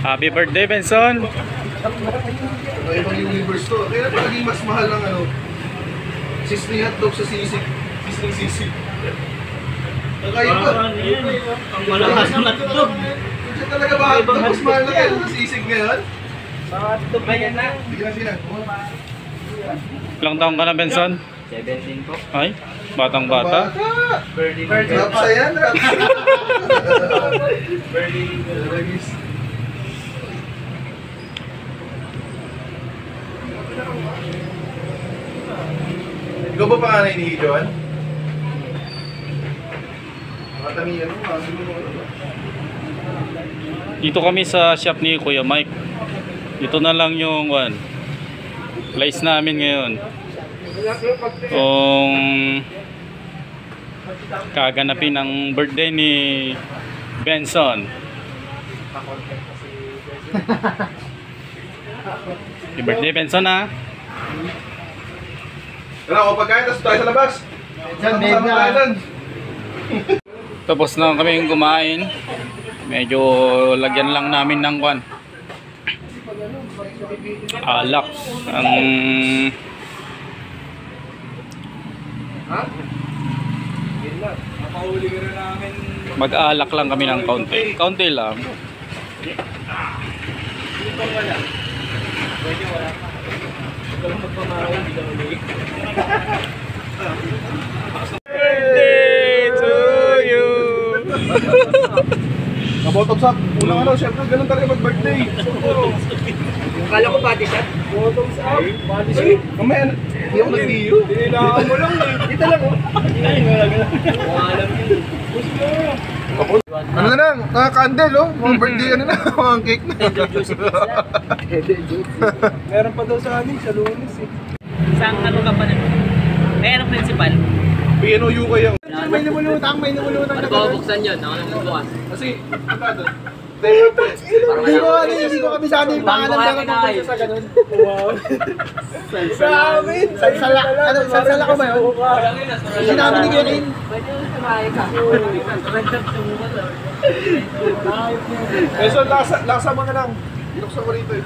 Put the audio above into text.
Happy birthday, Benson! Ibang universe to. Kaya palaging mas mahal ng ano, sisling hotdog sa sisig. Sisling sisig. Kakaiba. Ang malakas ng hotdog. Siya talaga ba hotdog? Mas mahal na kayo sa sisig ngayon? Sa hotdog na yan na. Bigyan sila. Ilang taong ka na, Benson? 17 po. Ay, batang bata. Birthday. Rapsa yan, rapsa. Birthday. Ikaw ba panganay ni Joan? Matami ano, Dito kami sa shop ni Kuya Mike. Dito na lang yung place namin ngayon. Kung kaganapin ang birthday ni Benson. Happy birthday, Benson, ha? Wala ako pagkain, tapos tayo sa labas. Sama-sama tayo dun. Tapos na kami kumain. Medyo lagyan lang namin ng alak. Ang mag-alak lang kami ng kaunti. Kaunti lang. Birthday to you. Bottom up. Unang ano, syempre ganun talaga mag-birthday. Kala ko body shot. Bottom up. Body shot. Kamay, hindi ako nag-diyo. Dinilaan mo lang eh. Dito lang oh. Alam yun. Ano na lang, nakaka-candle oh. Mga birthday ano na, mga cake na. Meron pa daw sa amin, sa Lunes eh. Saan ano ka pa naman? Kaya ang principal? PNOU kayo. May namulutang na bubuksan yun, ako nang bubukas. Kasi, ano doon? Hindi ko kami sabi yung pangalan lang ako sa ganun. Wow. Sa amin. Salsala ko ba yun? Sinabi ni Kerin. Pwede yung samahe ka. So, lasa mo na lang. Binuksan ko rito eh.